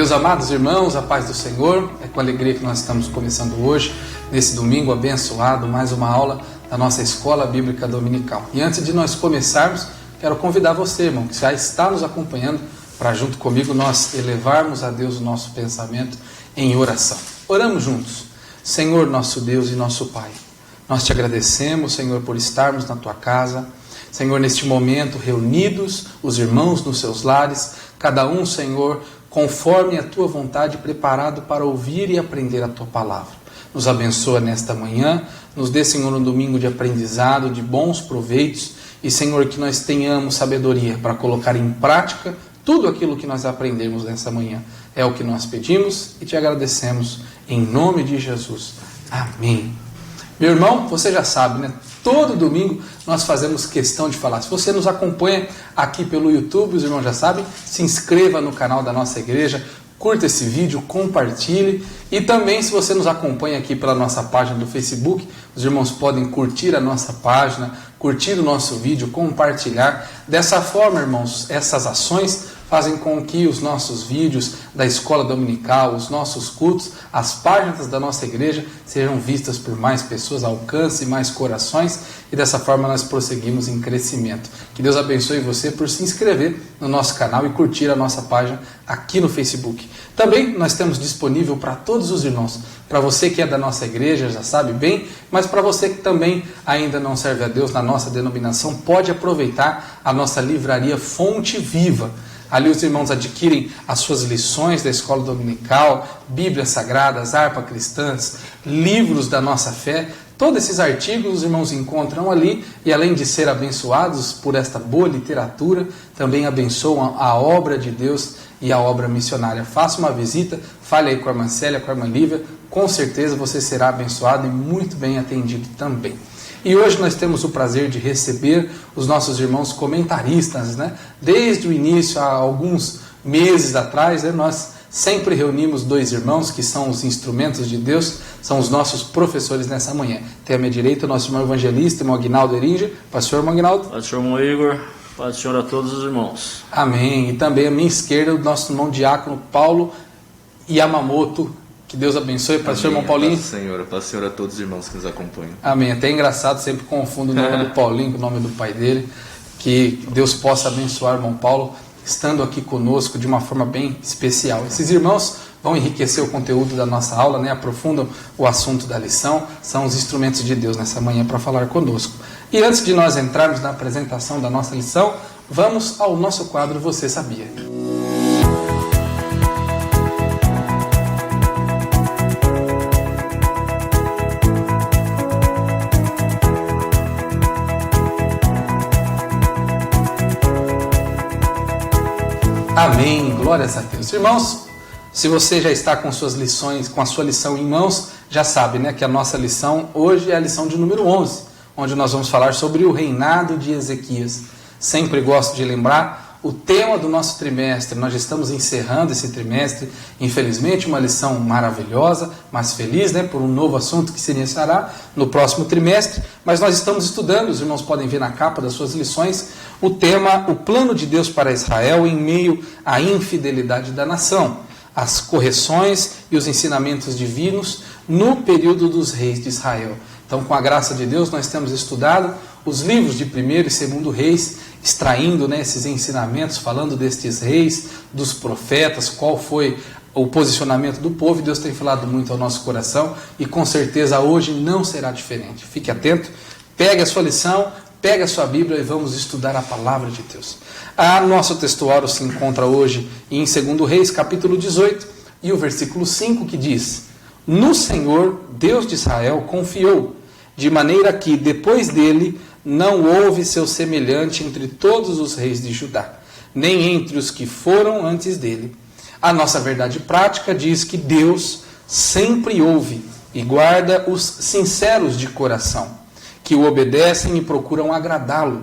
Meus amados irmãos, a paz do Senhor, é com alegria que nós estamos começando hoje, nesse domingo abençoado, mais uma aula da nossa Escola Bíblica Dominical. E antes de nós começarmos, quero convidar você, irmão, que já está nos acompanhando, para junto comigo nós elevarmos a Deus o nosso pensamento em oração. Oramos juntos. Senhor, nosso Deus e nosso Pai, nós te agradecemos, Senhor, por estarmos na tua casa, Senhor, neste momento reunidos, os irmãos nos seus lares, cada um, Senhor, conforme a tua vontade, preparado para ouvir e aprender a tua palavra. Nos abençoa nesta manhã, nos dê, Senhor, um domingo de aprendizado, de bons proveitos, e, Senhor, que nós tenhamos sabedoria para colocar em prática tudo aquilo que nós aprendemos nessa manhã. É o que nós pedimos e te agradecemos, em nome de Jesus. Amém. Meu irmão, você já sabe, né? Todo domingo nós fazemos questão de falar. Se você nos acompanha aqui pelo YouTube, os irmãos já sabem, se inscreva no canal da nossa igreja, curta esse vídeo, compartilhe. E também, se você nos acompanha aqui pela nossa página do Facebook, os irmãos podem curtir a nossa página, curtir o nosso vídeo, compartilhar. Dessa forma, irmãos, essas ações fazem com que os nossos vídeos da escola dominical, os nossos cultos, as páginas da nossa igreja sejam vistas por mais pessoas, alcance mais corações, e dessa forma nós prosseguimos em crescimento. Que Deus abençoe você por se inscrever no nosso canal e curtir a nossa página aqui no Facebook. Também nós temos disponível para todos os irmãos, para você que é da nossa igreja, já sabe bem, mas para você que também ainda não serve a Deus na nossa denominação, pode aproveitar a nossa livraria Fonte Viva. Ali os irmãos adquirem as suas lições da escola dominical, Bíblias Sagradas, harpa cristãs, livros da nossa fé. Todos esses artigos os irmãos encontram ali e, além de ser abençoados por esta boa literatura, também abençoam a obra de Deus e a obra missionária. Faça uma visita, fale aí com a irmã Célia, com a irmã Lívia, com certeza você será abençoado e muito bem atendido também. E hoje nós temos o prazer de receber os nossos irmãos comentaristas, né? Desde o início, há alguns meses atrás, né, nós sempre reunimos dois irmãos que são os instrumentos de Deus, são os nossos professores nessa manhã. Tem à minha direita o nosso irmão evangelista, irmão Aguinaldo Eringer. Pastor, irmão Aguinaldo. Pastor, irmão Igor. Paz do Senhor a todos os irmãos. Amém. E também à minha esquerda o nosso irmão diácono Paulo Yamamoto. Que Deus abençoe, pastor irmão Paulinho. Paz Senhor a todos os irmãos que nos acompanham. Amém. Até engraçado, sempre confundo o nome do Paulinho com o nome do pai dele. Que Deus possa abençoar o irmão Paulo, estando aqui conosco de uma forma bem especial. Esses irmãos vão enriquecer o conteúdo da nossa aula, né? Aprofundam o assunto da lição, são os instrumentos de Deus nessa manhã para falar conosco. E antes de nós entrarmos na apresentação da nossa lição, vamos ao nosso quadro Você Sabia? Amém, glórias a Deus. Irmãos, se você já está com suas lições, com a sua lição em mãos, já sabe, né, que a nossa lição hoje é a lição de número 11, onde nós vamos falar sobre o reinado de Ezequias. Sempre gosto de lembrar o tema do nosso trimestre. Nós já estamos encerrando esse trimestre, infelizmente uma lição maravilhosa, mas feliz, né, por um novo assunto que se iniciará no próximo trimestre, mas nós estamos estudando, os irmãos podem ver na capa das suas lições, o tema, o plano de Deus para Israel em meio à infidelidade da nação, as correções e os ensinamentos divinos no período dos reis de Israel. Então, com a graça de Deus, nós temos estudado os livros de 1º e 2º Reis, extraindo, né, esses ensinamentos, falando destes reis, dos profetas, qual foi o posicionamento do povo, e Deus tem falado muito ao nosso coração, e com certeza hoje não será diferente. Fique atento, pegue a sua lição, pegue a sua Bíblia e vamos estudar a palavra de Deus. Nosso textuário se encontra hoje em 2º Reis, capítulo 18, e o versículo 5, que diz: No Senhor, Deus de Israel, confiou, de maneira que, depois dele, não houve seu semelhante entre todos os reis de Judá, nem entre os que foram antes dele. A nossa verdade prática diz que Deus sempre ouve e guarda os sinceros de coração, que o obedecem e procuram agradá-lo.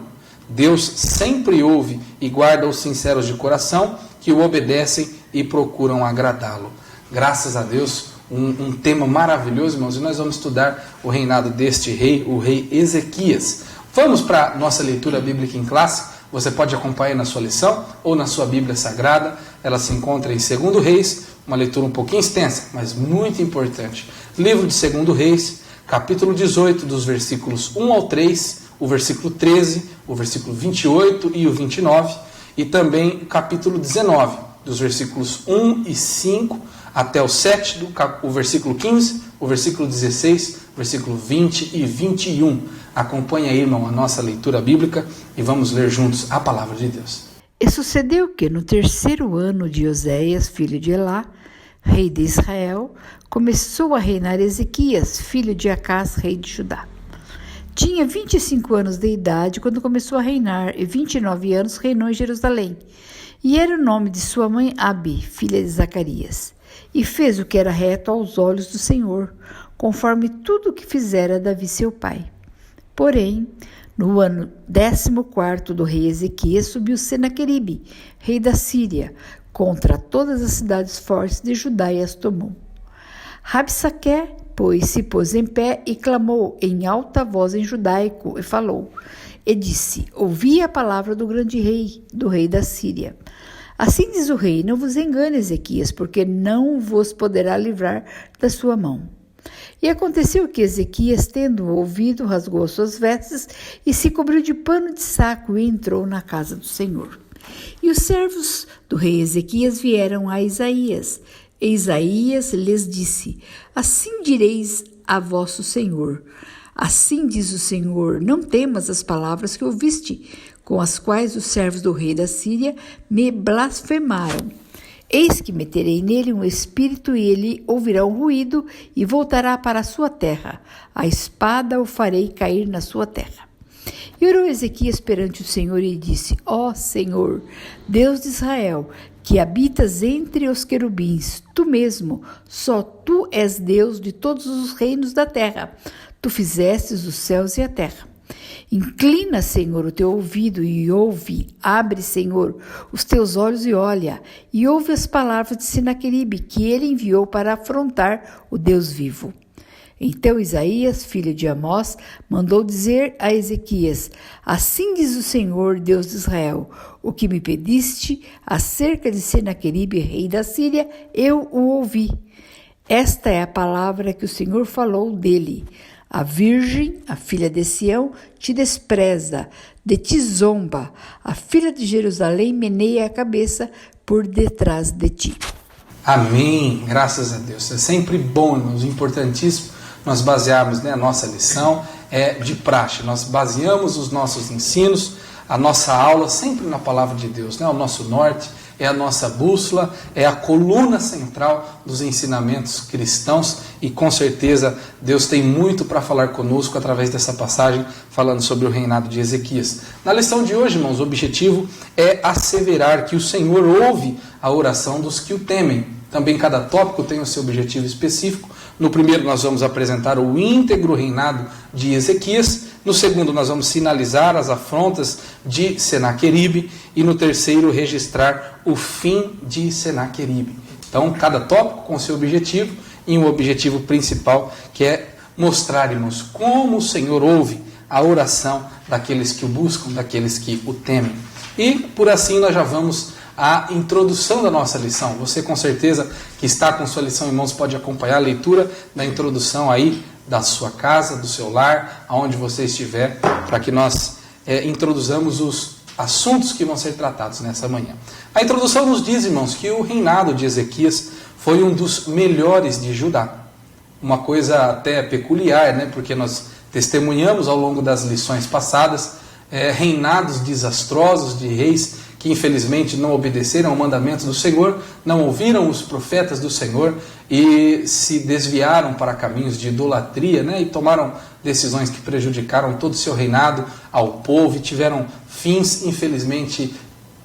Deus sempre ouve e guarda os sinceros de coração, que o obedecem e procuram agradá-lo. Graças a Deus, um tema maravilhoso, irmãos, e nós vamos estudar o reinado deste rei, o rei Ezequias. Vamos para a nossa leitura bíblica em classe. Você pode acompanhar na sua lição ou na sua Bíblia Sagrada. Ela se encontra em 2 Reis, uma leitura um pouquinho extensa, mas muito importante. Livro de 2 Reis, capítulo 18, dos versículos 1 ao 3, o versículo 13, o versículo 28 e o 29, e também o capítulo 19, dos versículos 1 e 5 até o 7, o versículo 15, o versículo 16, o versículo 20 e 21. Acompanhe aí, irmão, a nossa leitura bíblica e vamos ler juntos a palavra de Deus. E sucedeu que no 3º ano de Oséias, filho de Elá, rei de Israel, começou a reinar Ezequias, filho de Acás, rei de Judá. Tinha 25 anos de idade quando começou a reinar, e 29 anos reinou em Jerusalém. E era o nome de sua mãe Abi, filha de Zacarias. E fez o que era reto aos olhos do Senhor, conforme tudo o que fizera Davi seu pai. Porém, no ano 14º do rei Ezequias, subiu Senaqueribe, rei da Síria, contra todas as cidades fortes de Judá e as tomou. Rabsaque, pois, se pôs em pé e clamou em alta voz em judaico e falou, e disse, ouvi a palavra do grande rei, do rei da Síria. Assim diz o rei, não vos engane, Ezequias, porque não vos poderá livrar da sua mão. E aconteceu que Ezequias, tendo ouvido, rasgou as suas vestes e se cobriu de pano de saco e entrou na casa do Senhor. E os servos do rei Ezequias vieram a Isaías. E Isaías lhes disse, assim direis a vosso Senhor. Assim diz o Senhor, não temas as palavras que ouviste, com as quais os servos do rei da Síria me blasfemaram. Eis que meterei nele um espírito e ele ouvirá um ruído e voltará para a sua terra. A espada o farei cair na sua terra. E orou Ezequias perante o Senhor e disse, ó Senhor, Deus de Israel, que habitas entre os querubins, tu mesmo, só tu és Deus de todos os reinos da terra. Tu fizestes os céus e a terra. Inclina, Senhor, o teu ouvido e ouve. Abre, Senhor, os teus olhos e olha. E ouve as palavras de Senaqueribe, que ele enviou para afrontar o Deus vivo. Então Isaías, filho de Amós, mandou dizer a Ezequias, assim diz o Senhor, Deus de Israel, o que me pediste acerca de Senaqueribe, rei da Síria, eu o ouvi. Esta é a palavra que o Senhor falou dele. A virgem, a filha de Sião, te despreza, de ti zomba. A filha de Jerusalém meneia a cabeça por detrás de ti. Amém. Graças a Deus. É sempre bom, irmãos, importantíssimo nós basearmos, a nossa lição de praxe. Nós baseamos os nossos ensinos, a nossa aula sempre na palavra de Deus, o nosso norte. É a nossa bússola, é a coluna central dos ensinamentos cristãos e com certeza Deus tem muito para falar conosco através dessa passagem falando sobre o reinado de Ezequias. Na lição de hoje, irmãos, o objetivo é asseverar que o Senhor ouve a oração dos que o temem. Também cada tópico tem o seu objetivo específico. No primeiro nós vamos apresentar o íntegro reinado de Ezequias. No segundo nós vamos sinalizar as afrontas de Senaqueribe. E no terceiro registrar o fim de Senaqueribe. Então cada tópico com seu objetivo e um objetivo principal que é mostrar-nos como o Senhor ouve a oração daqueles que o buscam, daqueles que o temem. E por assim nós já vamos à introdução da nossa lição. Você com certeza que está com sua lição em mãos pode acompanhar a leitura da introdução aí da sua casa, do seu lar, aonde você estiver, para que nós introduzamos os assuntos que vão ser tratados nessa manhã. A introdução nos diz, irmãos, que o reinado de Ezequias foi um dos melhores de Judá. Uma coisa até peculiar, porque nós testemunhamos ao longo das lições passadas reinados desastrosos de reis que infelizmente não obedeceram ao mandamento do Senhor, não ouviram os profetas do Senhor e se desviaram para caminhos de idolatria, e tomaram decisões que prejudicaram todo o seu reinado ao povo e tiveram fins infelizmente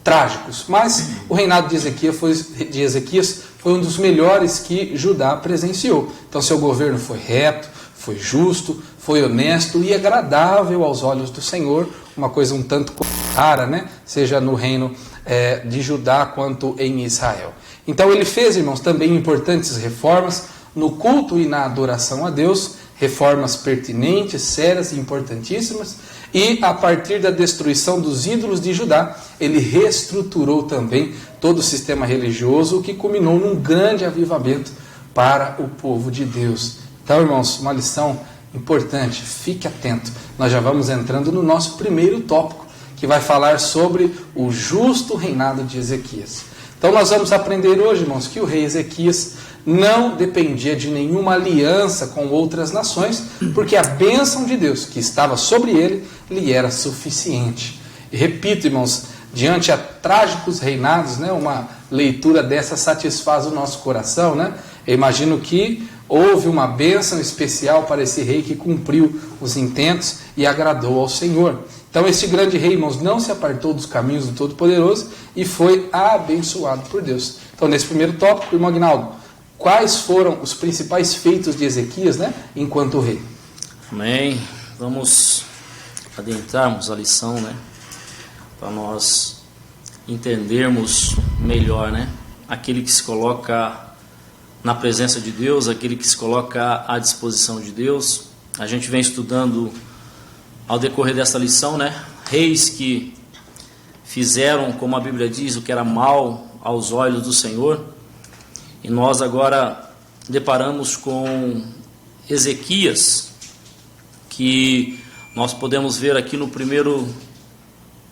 trágicos. Mas o reinado de Ezequias foi um dos melhores que Judá presenciou. Então seu governo foi reto, foi justo, foi honesto e agradável aos olhos do Senhor, uma coisa um tanto rara, seja no reino de Judá quanto em Israel. Então ele fez, irmãos, também importantes reformas no culto e na adoração a Deus, reformas pertinentes, sérias e importantíssimas, E a partir da destruição dos ídolos de Judá, ele reestruturou também todo o sistema religioso, o que culminou num grande avivamento para o povo de Deus. Então, irmãos, uma lição importante, fique atento. Nós já vamos entrando no nosso primeiro tópico, que vai falar sobre o justo reinado de Ezequias. Então nós vamos aprender hoje, irmãos, que o rei Ezequias não dependia de nenhuma aliança com outras nações, porque a bênção de Deus que estava sobre ele lhe era suficiente. E repito, irmãos, diante a trágicos reinados, uma leitura dessa satisfaz o nosso coração, Eu imagino que houve uma bênção especial para esse rei que cumpriu os intentos e agradou ao Senhor. Então este grande rei, irmãos, não se apartou dos caminhos do Todo-Poderoso e foi abençoado por Deus. Então nesse primeiro tópico, irmão Aguinaldo, quais foram os principais feitos de Ezequias, enquanto rei? Amém. Vamos adentrarmos a lição, para nós entendermos melhor, aquele que se coloca na presença de Deus, aquele que se coloca à disposição de Deus. A gente vem estudando ao decorrer desta lição, reis que fizeram, como a Bíblia diz, o que era mal aos olhos do Senhor. E nós agora deparamos com Ezequias, que nós podemos ver aqui no primeiro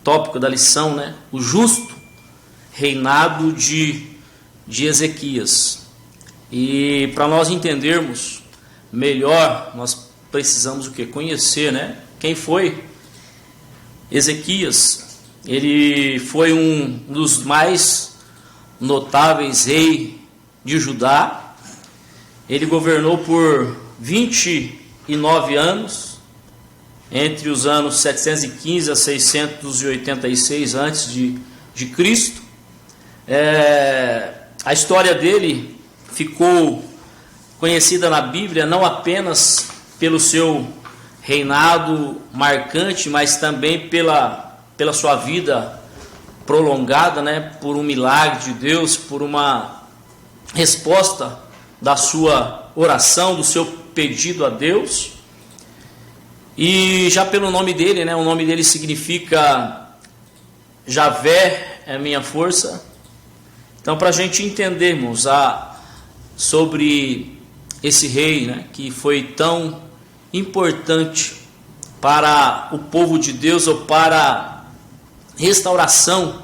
tópico da lição, o justo reinado de Ezequias. E para nós entendermos melhor, nós precisamos o quê? Conhecer, quem foi Ezequias. Ele foi um dos mais notáveis reis de Judá. Ele governou por 29 anos, entre os anos 715 a 686 antes de Cristo. A história dele ficou conhecida na Bíblia não apenas pelo seu reinado marcante, mas também pela sua vida prolongada, por um milagre de Deus, por uma resposta da sua oração, do seu pedido a Deus. E já pelo nome dele, o nome dele significa Javé é minha força. Então, para a gente entendermos sobre esse rei, que foi tão importante para o povo de Deus, ou para a restauração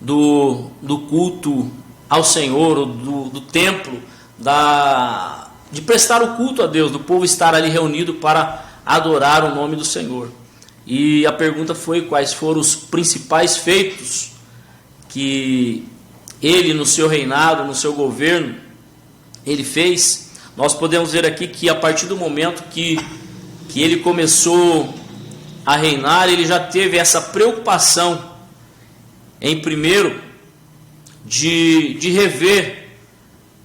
do culto ao Senhor, ou do templo, de prestar o culto a Deus, do povo estar ali reunido para adorar o nome do Senhor. E a pergunta foi: quais foram os principais feitos que ele, no seu reinado, no seu governo, ele fez? Nós podemos ver aqui que a partir do momento que ele começou a reinar, ele já teve essa preocupação, em primeiro, de rever,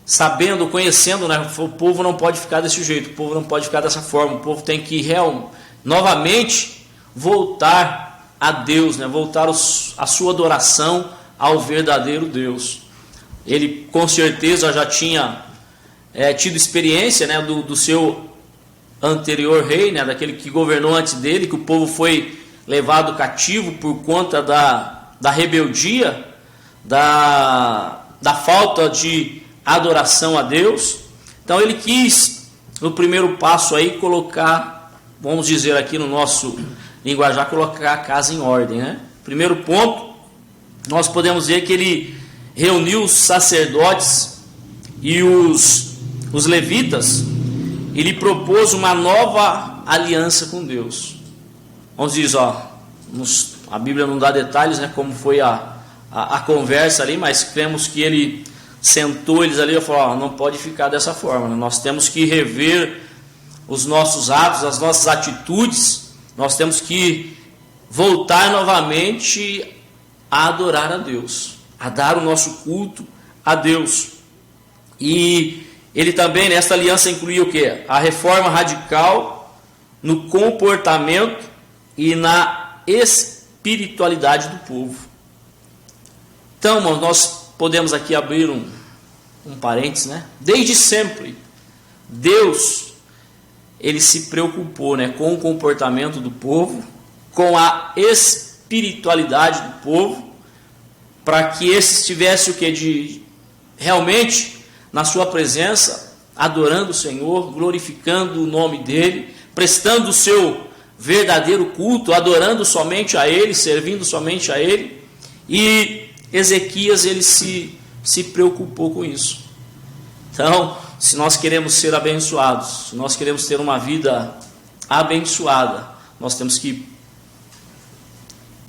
sabendo, conhecendo, o povo não pode ficar desse jeito, o povo não pode ficar dessa forma, o povo tem que novamente voltar a Deus, voltar a sua adoração ao verdadeiro Deus. Ele com certeza já tinha tido experiência do seu anterior rei, daquele que governou antes dele, que o povo foi levado cativo por conta da rebeldia, da falta de adoração a Deus. Então ele quis, no primeiro passo aí, colocar, vamos dizer aqui no nosso linguajar, colocar a casa em ordem, Primeiro ponto, nós podemos ver que ele reuniu os sacerdotes e os levitas. Ele propôs uma nova aliança com Deus. Vamos dizer, a Bíblia não dá detalhes, como foi a conversa ali, mas cremos que ele sentou eles ali e falou: não pode ficar dessa forma, nós temos que rever os nossos atos, as nossas atitudes, nós temos que voltar novamente a adorar a Deus, a dar o nosso culto a Deus. E ele também, nesta aliança, incluía o quê? A reforma radical no comportamento e na espiritualidade do povo. Então, irmãos, nós podemos aqui abrir um parênteses, Desde sempre, Deus, ele se preocupou, com o comportamento do povo com a espiritualidade do povo, para que esses tivessem o que? De realmente, na sua presença, adorando o Senhor, glorificando o nome dEle, prestando o seu verdadeiro culto, adorando somente a Ele, servindo somente a Ele. E Ezequias, ele se preocupou com isso. Então, se nós queremos ser abençoados, se nós queremos ter uma vida abençoada, nós temos que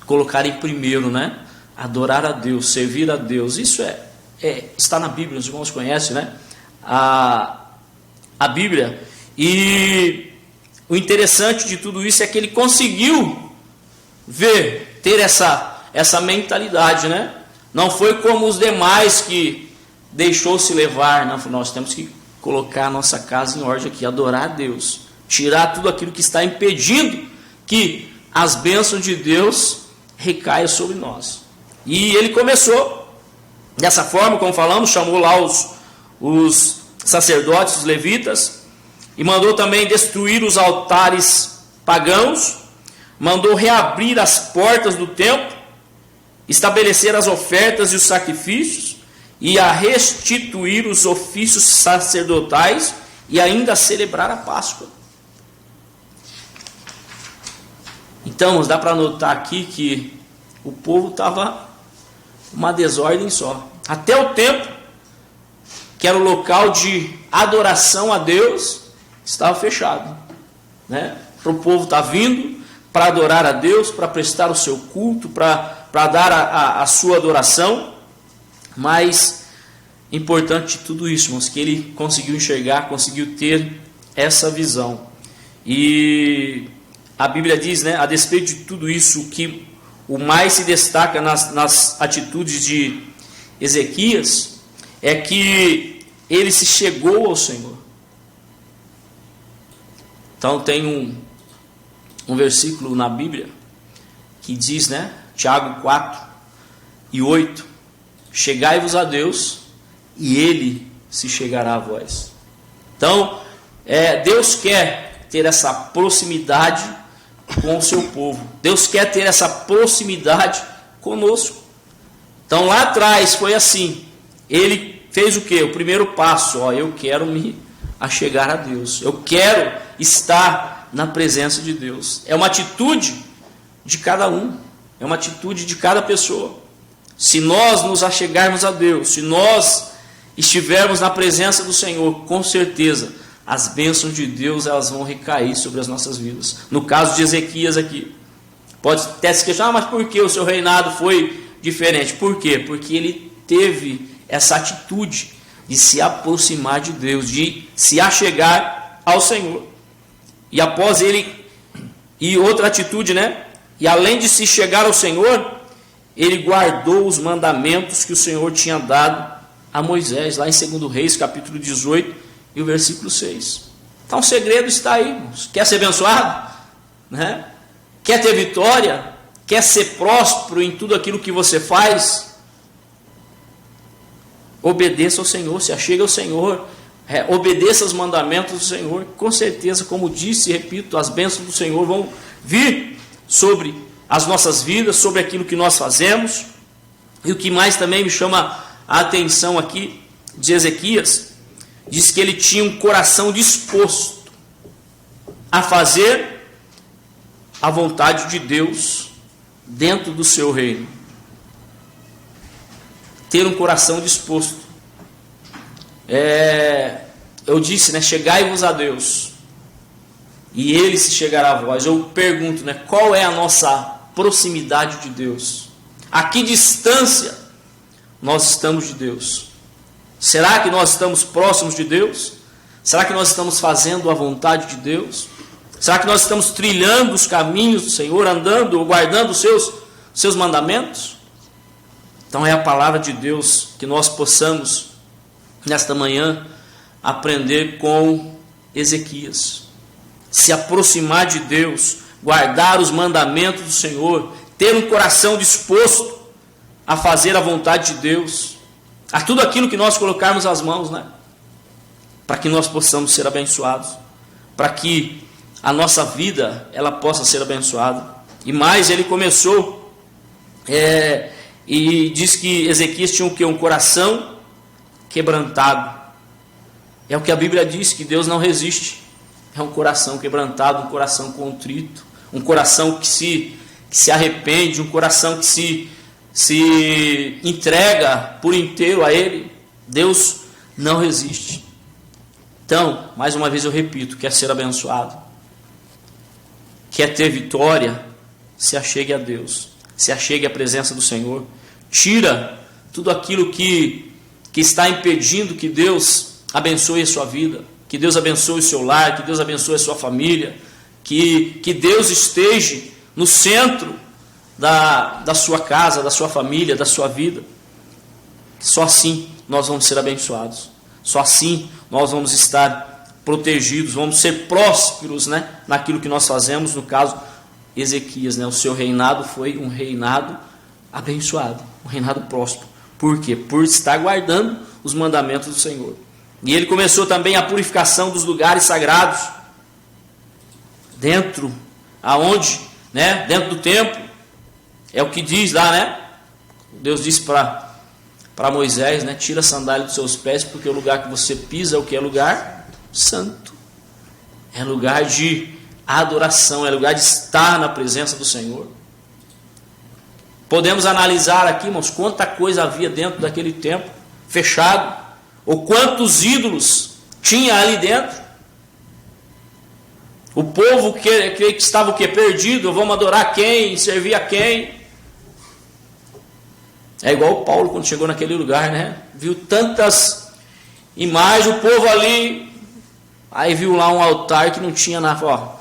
colocar em primeiro, né? Adorar a Deus, servir a Deus. Isso está na Bíblia, os irmãos conhecem, né? A Bíblia. E o interessante de tudo isso é que ele conseguiu ter essa mentalidade, né? Não foi como os demais que deixou-se levar. Não, nós temos que colocar a nossa casa em ordem aqui, adorar a Deus, tirar tudo aquilo que está impedindo que as bênçãos de Deus recaiam sobre nós. E ele começou dessa forma, como falamos, chamou lá os sacerdotes, os levitas, e mandou também destruir os altares pagãos, mandou reabrir as portas do templo, estabelecer as ofertas e os sacrifícios, e a restituir os ofícios sacerdotais, e ainda a celebrar a Páscoa. Então, dá para notar aqui que o povo estava uma desordem só. Até o templo, que era o local de adoração a Deus, estava fechado, né? Para o povo estar vindo para adorar a Deus, para prestar o seu culto, para dar a sua adoração. Mas importante de tudo isso, irmãos, que ele conseguiu enxergar, conseguiu ter essa visão. E a Bíblia diz, né, a despeito de tudo isso, que o mais se destaca nas atitudes de Ezequias é que ele se chegou ao Senhor. Então tem um versículo na Bíblia que diz, né, Tiago 4:8, chegai-vos a Deus e Ele se chegará a vós. Então, Deus quer ter essa proximidade com o seu povo. Deus quer ter essa proximidade conosco. Então lá atrás foi assim. Ele fez o quê? O primeiro passo. Eu quero me achegar a Deus. Eu quero estar na presença de Deus. É uma atitude de cada um. É uma atitude de cada pessoa. Se nós nos achegarmos a Deus, se nós estivermos na presença do Senhor, com certeza as bênçãos de Deus, elas vão recair sobre as nossas vidas. No caso de Ezequias aqui, pode até se questionar, mas por que o seu reinado foi diferente? Por quê? Porque ele teve essa atitude de se aproximar de Deus, de se achegar ao Senhor. E após ele, e outra atitude, né? E além de se chegar ao Senhor, ele guardou os mandamentos que o Senhor tinha dado a Moisés, lá em 2 Reis, capítulo 18, e o versículo 6. Então o segredo está aí, irmãos. Quer ser abençoado? Né? Quer ter vitória? Quer ser próspero em tudo aquilo que você faz? Obedeça ao Senhor, se achegue ao Senhor, obedeça aos mandamentos do Senhor. Com certeza, como disse e repito, as bênçãos do Senhor vão vir sobre as nossas vidas, sobre aquilo que nós fazemos. E o que mais também me chama a atenção aqui de Ezequias, diz que ele tinha um coração disposto a fazer a vontade de Deus dentro do seu reino. Ter um coração disposto. Eu disse, né, chegai-vos a Deus e Ele se chegará a vós. Eu pergunto, né, qual é a nossa proximidade de Deus? A que distância nós estamos de Deus? Será que nós estamos próximos de Deus? Será que nós estamos fazendo a vontade de Deus? Será que nós estamos trilhando os caminhos do Senhor, andando ou guardando os seus mandamentos? Então é a palavra de Deus que nós possamos, nesta manhã, aprender com Ezequias. Se aproximar de Deus, guardar os mandamentos do Senhor, ter um coração disposto a fazer a vontade de Deus, a tudo aquilo que nós colocarmos as mãos, né? Para que nós possamos ser abençoados, para que a nossa vida ela possa ser abençoada. E mais, ele começou, e diz que Ezequias tinha o quê? Um coração quebrantado. É o que a Bíblia diz, que Deus não resiste. É um coração quebrantado, um coração contrito, um coração que se arrepende, um coração que se entrega por inteiro a Ele. Deus não resiste. Então, mais uma vez eu repito, quer ser abençoado, quer ter vitória, se achegue a Deus, se achegue à presença do Senhor, tira tudo aquilo que está impedindo que Deus abençoe a sua vida, que Deus abençoe o seu lar, que Deus abençoe a sua família, que Deus esteja no centro da sua casa, da sua família, da sua vida. Só assim nós vamos ser abençoados, só assim nós vamos estar protegidos, vamos ser prósperos, né, naquilo que nós fazemos. No caso, Ezequias, né, o seu reinado foi um reinado abençoado, um reinado próspero. Por quê? Por estar guardando os mandamentos do Senhor. E ele começou também a purificação dos lugares sagrados, dentro do templo. É o que diz lá, né? Deus disse para Moisés, né? Tira a sandália dos seus pés, porque o lugar que você pisa é o que? É lugar santo. É lugar de adoração, é lugar de estar na presença do Senhor. Podemos analisar aqui, irmãos, quanta coisa havia dentro daquele templo fechado, ou quantos ídolos tinha ali dentro. O povo que estava o quê? Perdido. Vamos adorar quem? Servir a quem? É igual o Paulo quando chegou naquele lugar, né? Viu tantas imagens, o povo ali, aí viu lá um altar que não tinha nada. Ó,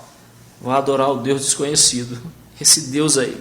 vou adorar o Deus desconhecido, esse Deus aí.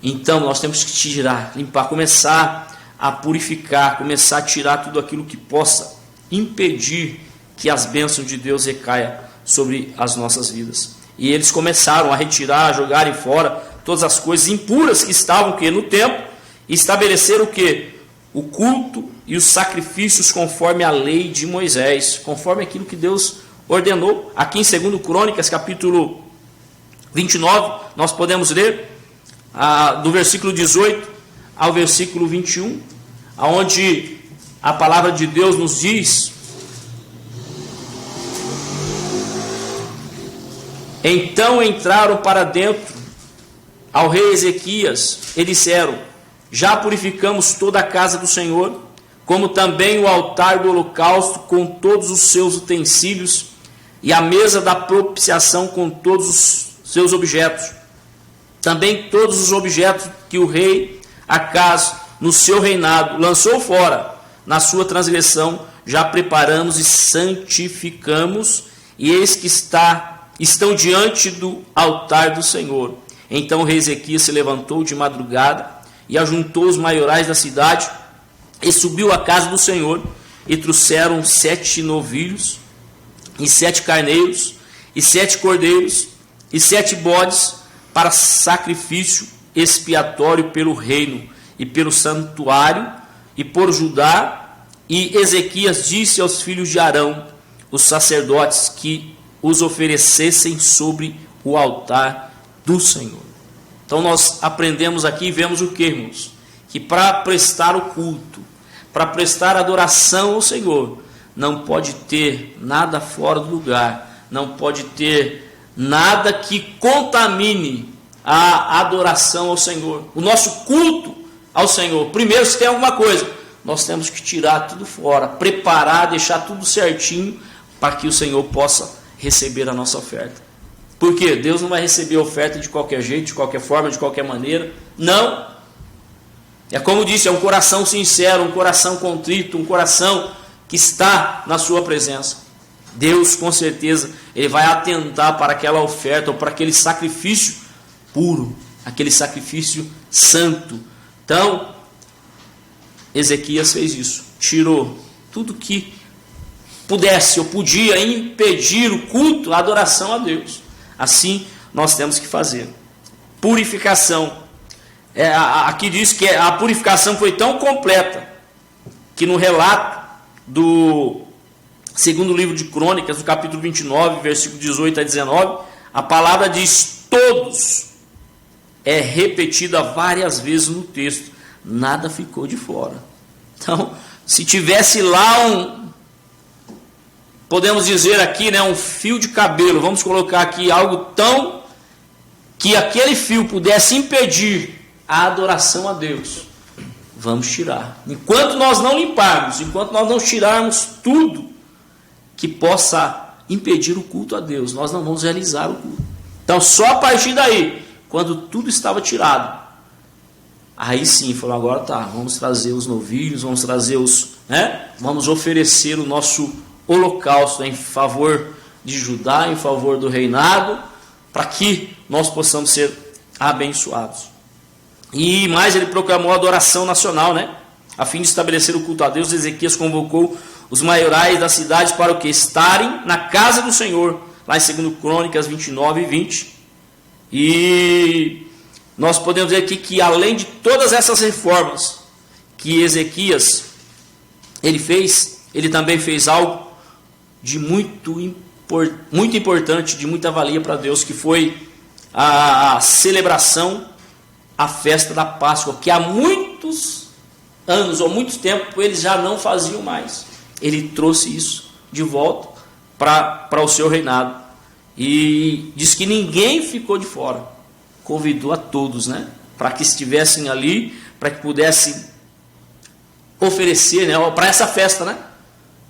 Então nós temos que tirar, limpar, começar a purificar, começar a tirar tudo aquilo que possa impedir que as bênçãos de Deus recaiam sobre as nossas vidas. E eles começaram a retirar, a jogarem fora todas as coisas impuras que estavam no templo, e estabeleceram o quê? O culto e os sacrifícios conforme a lei de Moisés, conforme aquilo que Deus ordenou. Aqui em 2 Crônicas, capítulo 29, nós podemos ler do versículo 18 ao versículo 21, onde a palavra de Deus nos diz: então entraram para dentro ao rei Ezequias e disseram: já purificamos toda a casa do Senhor, como também o altar do holocausto com todos os seus utensílios, e a mesa da propiciação com todos os seus objetos. Também todos os objetos que o rei Acaz, no seu reinado, lançou fora na sua transgressão, já preparamos e santificamos, e eis que estão diante do altar do Senhor. Então o rei Ezequias se levantou de madrugada e ajuntou os maiorais da cidade e subiu à casa do Senhor, e trouxeram 7 novilhos e 7 carneiros e 7 cordeiros e 7 bodes para sacrifício expiatório pelo reino e pelo santuário e por Judá. E Ezequias disse aos filhos de Arão, os sacerdotes, que os oferecessem sobre o altar do Senhor. Então nós aprendemos aqui e vemos o que, irmãos? Que para prestar o culto, para prestar adoração ao Senhor, não pode ter nada fora do lugar, não pode ter nada que contamine a adoração ao Senhor, o nosso culto ao Senhor. Primeiro, se tem alguma coisa, nós temos que tirar tudo fora, preparar, deixar tudo certinho, para que o Senhor possa receber a nossa oferta. Porque Deus não vai receber a oferta de qualquer jeito, de qualquer forma, de qualquer maneira. Não. É como disse, é um coração sincero, um coração contrito, um coração que está na sua presença. Deus, com certeza, Ele vai atentar para aquela oferta, ou para aquele sacrifício puro, aquele sacrifício santo. Então, Ezequias fez isso, tirou tudo que pudesse ou podia impedir o culto, a adoração a Deus. Assim nós temos que fazer. Purificação. Aqui diz que a purificação foi tão completa que no relato do segundo livro de Crônicas, no capítulo 29, versículo 18 a 19, a palavra diz: todos é repetida várias vezes no texto. Nada ficou de fora. Então, se tivesse lá podemos dizer aqui, né, um fio de cabelo, vamos colocar aqui algo tão que aquele fio pudesse impedir a adoração a Deus, vamos tirar. Enquanto nós não limparmos, enquanto nós não tirarmos tudo que possa impedir o culto a Deus, nós não vamos realizar o culto. Então, só a partir daí, quando tudo estava tirado, aí sim, falou, agora tá, vamos trazer os novilhos, vamos trazer vamos oferecer o nosso holocausto em favor de Judá, em favor do reinado, para que nós possamos ser abençoados. E mais, ele proclamou a adoração nacional, né? A fim de estabelecer o culto a Deus, Ezequias convocou os maiorais das cidades para o que? Estarem na casa do Senhor, lá em 2 Crônicas 29 e 20. E nós podemos ver aqui que além de todas essas reformas que Ezequias ele fez, ele também fez algo de muito importante, de muita valia para Deus, que foi a celebração, a festa da Páscoa, que há muitos anos ou muito tempo eles já não faziam mais. Ele trouxe isso de volta para o seu reinado e diz que ninguém ficou de fora, convidou a todos, né, para que estivessem ali, para que pudessem oferecer, né, para essa festa, né,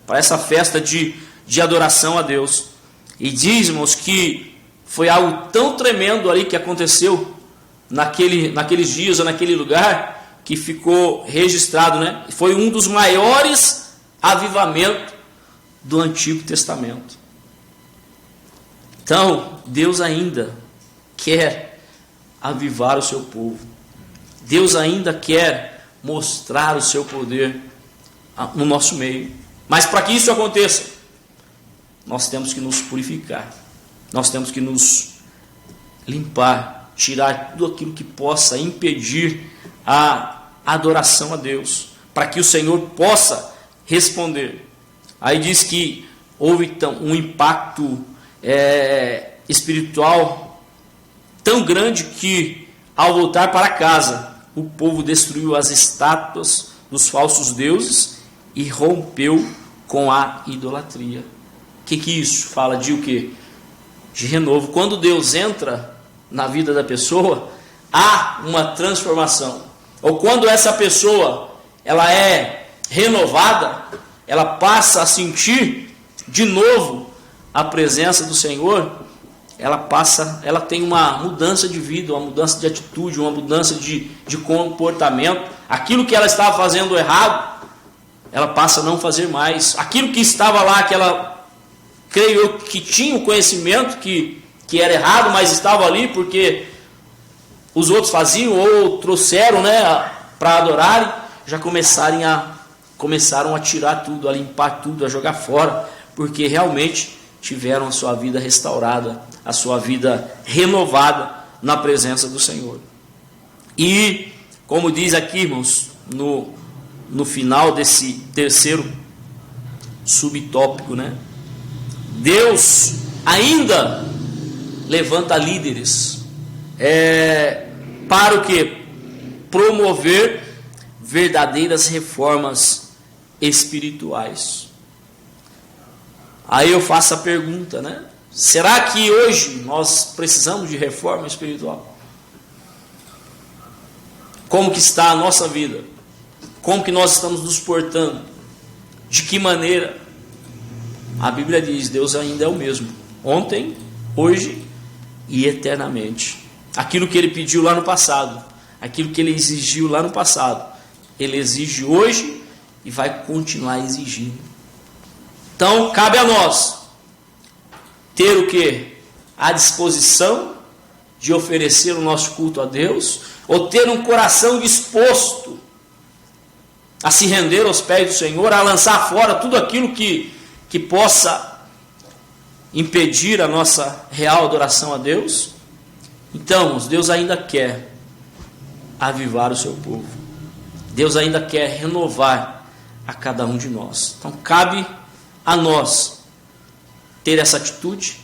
para essa festa de adoração a Deus. E diz, irmãos, que foi algo tão tremendo ali que aconteceu naqueles dias ou naquele lugar, que ficou registrado, né? Foi um dos maiores avivamentos do Antigo Testamento. Então, Deus ainda quer avivar o seu povo. Deus ainda quer mostrar o seu poder no nosso meio. Mas para que isso aconteça, nós temos que nos purificar, nós temos que nos limpar, tirar tudo aquilo que possa impedir a adoração a Deus, para que o Senhor possa responder. Aí diz que houve então um impacto espiritual tão grande que, ao voltar para casa, o povo destruiu as estátuas dos falsos deuses e rompeu com a idolatria. O que isso fala de o quê? De renovo. Quando Deus entra na vida da pessoa, há uma transformação. Ou quando essa pessoa ela é renovada, ela passa a sentir de novo a presença do Senhor, ela tem uma mudança de vida, uma mudança de atitude, uma mudança de comportamento. Aquilo que ela estava fazendo errado, ela passa a não fazer mais. Aquilo que estava lá, que ela creio eu que tinha o conhecimento que era errado, mas estava ali porque os outros faziam ou trouxeram, né, para adorarem, já começaram a tirar tudo, a limpar tudo, a jogar fora, porque realmente tiveram a sua vida restaurada, a sua vida renovada na presença do Senhor. E, como diz aqui, irmãos, no final desse terceiro subtópico, né, Deus ainda levanta líderes para o que? Promover verdadeiras reformas espirituais. Aí eu faço a pergunta, né? Será que hoje nós precisamos de reforma espiritual? Como que está a nossa vida? Como que nós estamos nos portando? De que maneira? A Bíblia diz, Deus ainda é o mesmo, ontem, hoje e eternamente. Aquilo que Ele pediu lá no passado, aquilo que Ele exigiu lá no passado, Ele exige hoje e vai continuar exigindo. Então, cabe a nós ter o que? A disposição de oferecer o nosso culto a Deus, ou ter um coração disposto a se render aos pés do Senhor, a lançar fora tudo aquilo que possa impedir a nossa real adoração a Deus. Então, Deus ainda quer avivar o seu povo. Deus ainda quer renovar a cada um de nós. Então, cabe a nós ter essa atitude,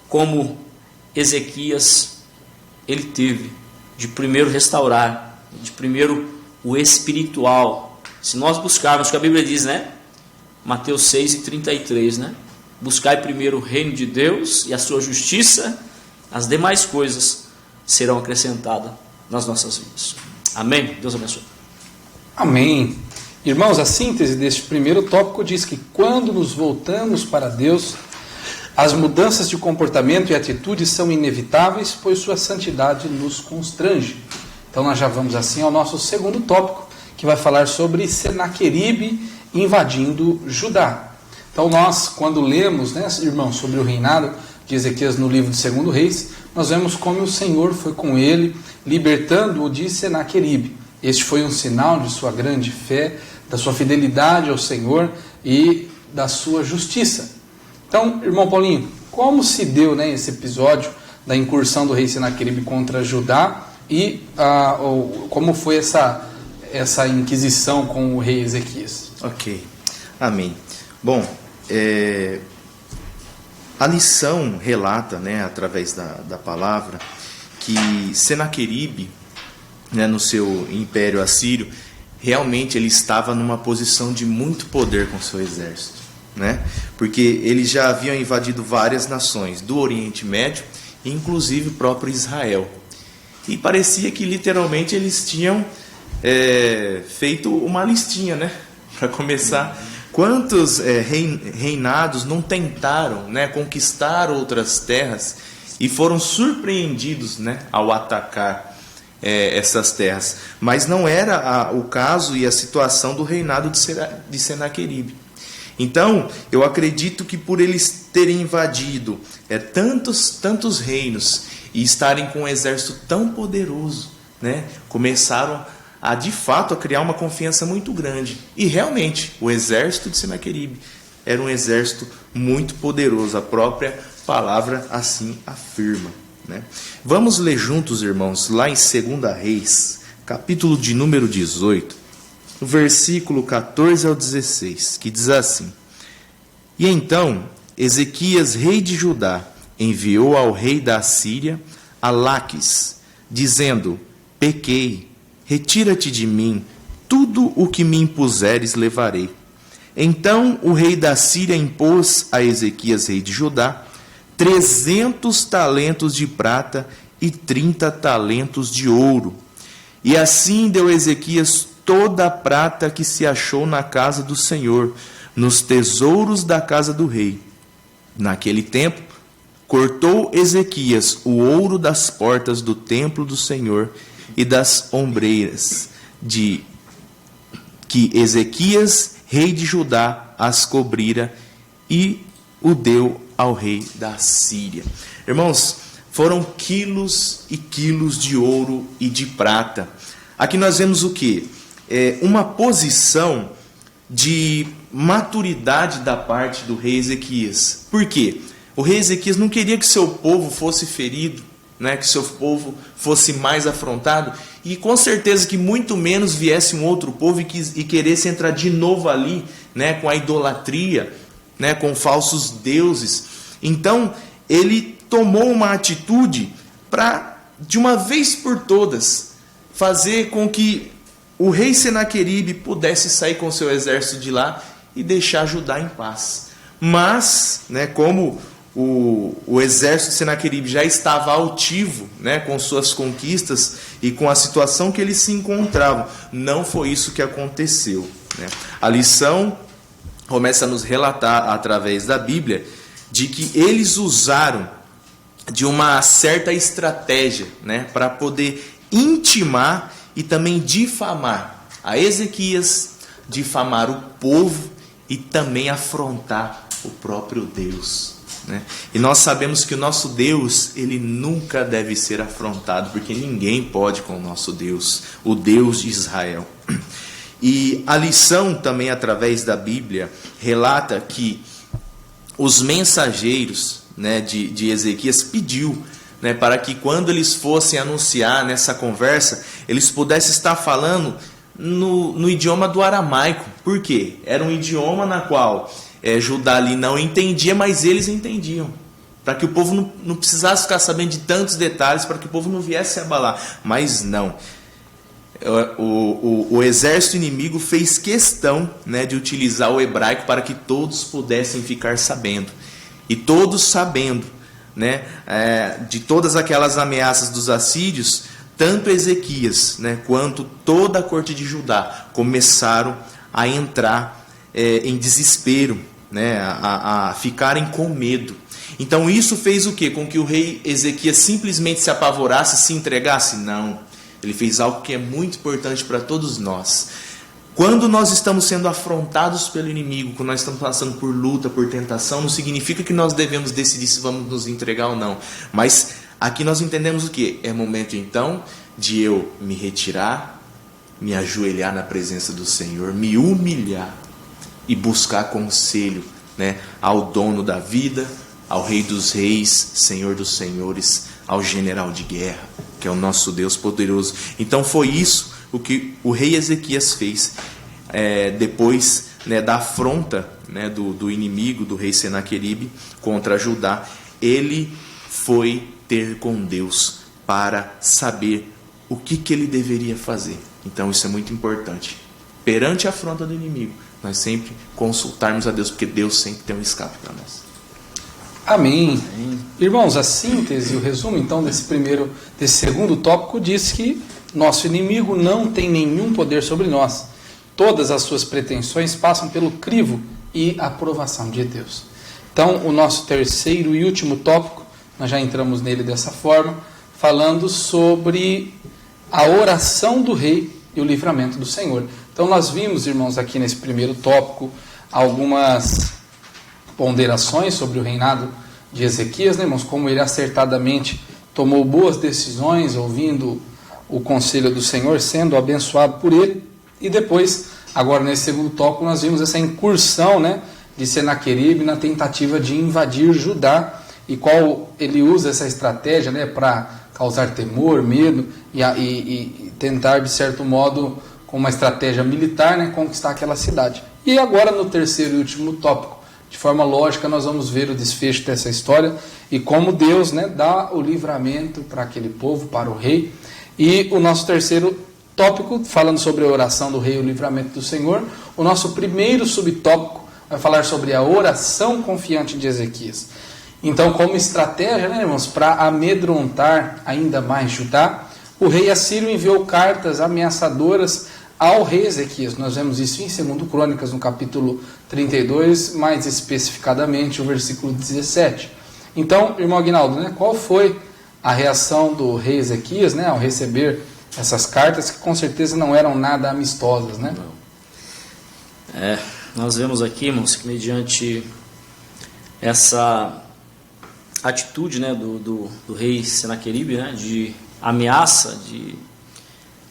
como Ezequias ele teve de primeiro restaurar, de primeiro o espiritual. Se nós buscarmos, que a Bíblia diz, né? Mateus 6:33, né? Buscai primeiro o reino de Deus e a sua justiça, as demais coisas serão acrescentadas nas nossas vidas. Amém? Deus abençoe. Amém. Irmãos, a síntese deste primeiro tópico diz que quando nos voltamos para Deus, as mudanças de comportamento e atitude são inevitáveis, pois sua santidade nos constrange. Então nós já vamos assim ao nosso segundo tópico, que vai falar sobre Senaqueribe invadindo Judá. Então nós, quando lemos, né, irmãos, sobre o reinado de Ezequias no livro de 2 Reis, nós vemos como o Senhor foi com ele, libertando-o de Senaqueribe. Este foi um sinal de sua grande fé, da sua fidelidade ao Senhor e da sua justiça. Então, irmão Paulinho, como se deu, né, esse episódio da incursão do rei Senaqueribe contra Judá e como foi essa inquisição com o rei Ezequias? Ok, amém. Bom, a lição relata, né, através da palavra, que Senaqueribe, né, no seu império assírio, realmente ele estava numa posição de muito poder com seu exército, né? Porque eles já haviam invadido várias nações do Oriente Médio, inclusive o próprio Israel. E parecia que literalmente eles tinham feito uma listinha, né? Para começar, quantos reinados não tentaram, né, conquistar outras terras e foram surpreendidos, né, ao atacar essas terras. Mas não era o caso e a situação do reinado de Senaqueribe. Então, eu acredito que por eles terem invadido tantos reinos e estarem com um exército tão poderoso, né, começaram de fato a criar uma confiança muito grande. E realmente, o exército de Senaqueribe era um exército muito poderoso. A própria palavra assim afirma, né? Vamos ler juntos, irmãos, lá em 2 Reis, capítulo de número 18, versículo 14 ao 16, que diz assim: E então Ezequias, rei de Judá, enviou ao rei da Assíria, a Laquis, dizendo: Pequei, retira-te de mim, tudo o que me impuseres levarei. Então o rei da Síria impôs a Ezequias, rei de Judá, 300 talentos de prata e 30 talentos de ouro. E assim deu Ezequias toda a prata que se achou na casa do Senhor, nos tesouros da casa do rei. Naquele tempo, cortou Ezequias o ouro das portas do templo do Senhor e das ombreiras, que Ezequias, rei de Judá, as cobrira, e o deu ao rei da Síria. Irmãos, foram quilos e quilos de ouro e de prata. Aqui nós vemos o quê? Uma posição de maturidade da parte do rei Ezequias. Por quê? O rei Ezequias não queria que seu povo fosse ferido, né, que seu povo fosse mais afrontado, e com certeza que muito menos viesse um outro povo e queresse entrar de novo ali, né, com a idolatria, né, com falsos deuses. Então ele tomou uma atitude para, de uma vez por todas, fazer com que o rei Senaqueribe pudesse sair com seu exército de lá e deixar Judá em paz. Mas, né, como o exército de Senaqueribe já estava altivo, né, com suas conquistas e com a situação que eles se encontravam, não foi isso que aconteceu, né? A lição começa a nos relatar, através da Bíblia, de que eles usaram de uma certa estratégia, né, para poder intimar e também difamar a Ezequias, difamar o povo e também afrontar o próprio Deus, né? E nós sabemos que o nosso Deus, ele nunca deve ser afrontado, porque ninguém pode com o nosso Deus, o Deus de Israel. E a lição também, através da Bíblia, relata que os mensageiros, né, de Ezequias pediu, né, para que quando eles fossem anunciar nessa conversa, eles pudessem estar falando no idioma do aramaico. Por quê? Era um idioma na qual Judá ali não entendia, mas eles entendiam, para que o povo não precisasse ficar sabendo de tantos detalhes, para que o povo não viesse se abalar. Mas não. O exército inimigo fez questão, né, de utilizar o hebraico para que todos pudessem ficar sabendo. E todos sabendo, né, de todas aquelas ameaças dos assírios, tanto Ezequias, né, quanto toda a corte de Judá começaram a entrar em desespero, né, a ficarem com medo. Então isso fez o quê? Com que o rei Ezequias simplesmente se apavorasse, se entregasse? Não. Ele fez algo que é muito importante para todos nós. Quando nós estamos sendo afrontados pelo inimigo, quando nós estamos passando por luta, por tentação, não significa que nós devemos decidir se vamos nos entregar ou não. Mas aqui nós entendemos o quê? É momento então de eu me retirar, me ajoelhar na presença do Senhor, me humilhar e buscar conselho, né, ao dono da vida, ao Rei dos Reis, Senhor dos Senhores, ao general de guerra, que é o nosso Deus poderoso. Então foi isso o que o rei Ezequias fez depois, né, da afronta, né, do inimigo, do rei Senaqueribe contra Judá. Ele foi ter com Deus para saber o que ele deveria fazer. Então isso é muito importante. Perante a afronta do inimigo, nós sempre consultarmos a Deus, porque Deus sempre tem um escape para nós. Amém. Irmãos, a síntese, o resumo então desse segundo tópico diz que nosso inimigo não tem nenhum poder sobre nós. Todas as suas pretensões passam pelo crivo e aprovação de Deus. Então, o nosso terceiro e último tópico, nós já entramos nele dessa forma, falando sobre a oração do rei e o livramento do Senhor. Então, nós vimos, irmãos, aqui nesse primeiro tópico, algumas ponderações sobre o reinado de Ezequias, né, irmãos? Como ele acertadamente tomou boas decisões, ouvindo o conselho do Senhor, sendo abençoado por ele. E depois, agora nesse segundo tópico, nós vimos essa incursão, né, de Senaqueribe na tentativa de invadir Judá, e qual ele usa essa estratégia, né, para causar temor, medo e tentar, de certo modo, com uma estratégia militar, né, conquistar aquela cidade. E agora, no terceiro e último tópico, de forma lógica, nós vamos ver o desfecho dessa história e como Deus, né, dá o livramento para aquele povo, para o rei. E o nosso terceiro tópico, falando sobre a oração do rei e o livramento do Senhor, o nosso primeiro subtópico vai falar sobre a oração confiante de Ezequias. Então, como estratégia, né, irmãos, para amedrontar ainda mais Judá, o rei assírio enviou cartas ameaçadoras ao rei Ezequias. Nós vemos isso em 2 Crônicas, no capítulo 32, mais especificadamente o versículo 17. Então, irmão Aguinaldo, né, qual foi a reação do rei Ezequias, né, ao receber essas cartas, que com certeza não eram nada amistosas, né? Nós vemos aqui, irmãos, que mediante essa atitude, né, do rei Senaqueribe, né, de ameaça, de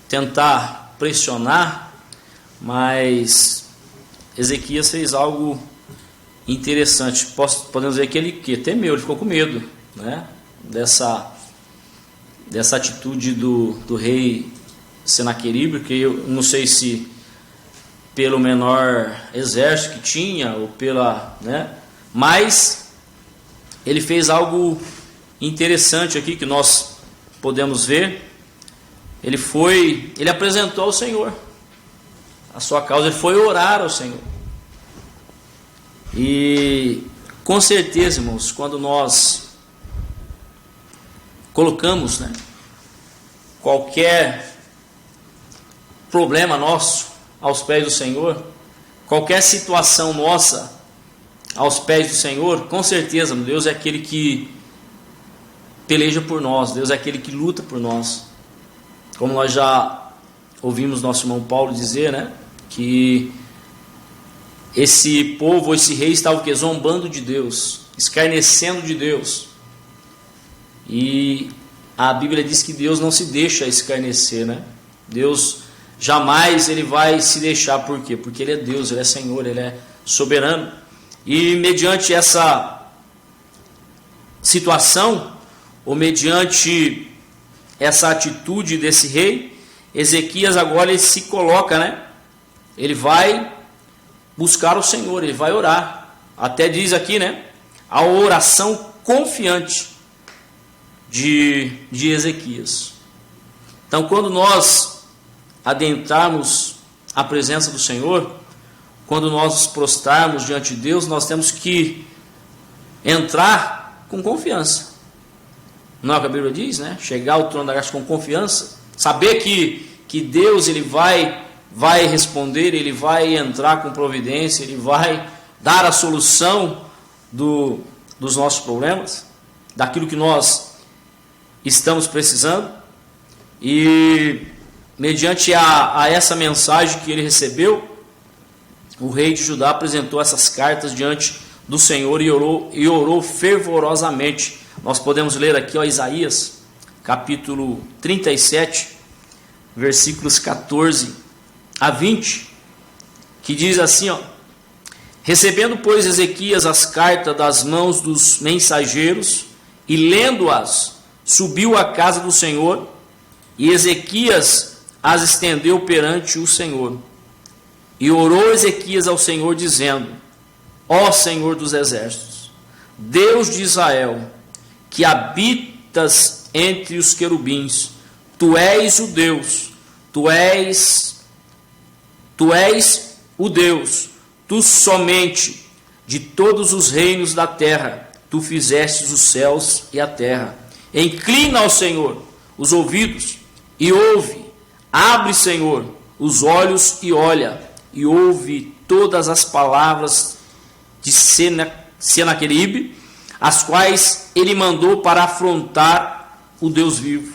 tentar pressionar, mas Ezequias fez algo interessante. Podemos dizer que ele temeu, ele ficou com medo, né, dessa atitude do rei Senaqueribe, que eu não sei se pelo menor exército que tinha, ou pela, né, mas ele fez algo interessante aqui que nós podemos ver. Ele apresentou ao Senhor a sua causa, ele foi orar ao Senhor. E com certeza, irmãos, quando nós colocamos, né, qualquer problema nosso aos pés do Senhor, qualquer situação nossa aos pés do Senhor, com certeza Deus é aquele que peleja por nós, Deus é aquele que luta por nós. Como nós já ouvimos nosso irmão Paulo dizer, né, que esse povo, esse rei estava zombando de Deus, escarnecendo de Deus. E a Bíblia diz que Deus não se deixa escarnecer, né? Deus jamais ele vai se deixar. Por quê? Porque Ele é Deus, Ele é Senhor, Ele é soberano. E mediante essa situação, ou mediante essa atitude desse rei, Ezequias agora ele se coloca, né? Ele vai buscar o Senhor, ele vai orar. Até diz aqui, né? A oração confiante de Ezequias. Então, quando nós adentrarmos a presença do Senhor, quando nós nos prostrarmos diante de Deus, nós temos que entrar com confiança. Não é o que a Bíblia diz, né? Chegar ao trono da graça com confiança, saber que Deus ele vai responder, ele vai entrar com providência, ele vai dar a solução dos nossos problemas, daquilo que nós estamos precisando. E mediante a essa mensagem que ele recebeu, o rei de Judá apresentou essas cartas diante do Senhor e orou fervorosamente. Nós podemos ler aqui, Isaías, capítulo 37, versículos 14 a 20, que diz assim, recebendo, pois, Ezequias as cartas das mãos dos mensageiros e lendo-as, subiu à casa do Senhor, e Ezequias as estendeu perante o Senhor. E orou Ezequias ao Senhor, dizendo: ó Senhor dos exércitos, Deus de Israel, que habitas entre os querubins, tu és o Deus, tu és o Deus, tu somente de todos os reinos da terra, tu fizestes os céus e a terra. Inclina ao Senhor os ouvidos e ouve, abre, Senhor, os olhos e olha, e ouve todas as palavras de Senaqueribe, as quais ele mandou para afrontar o Deus vivo.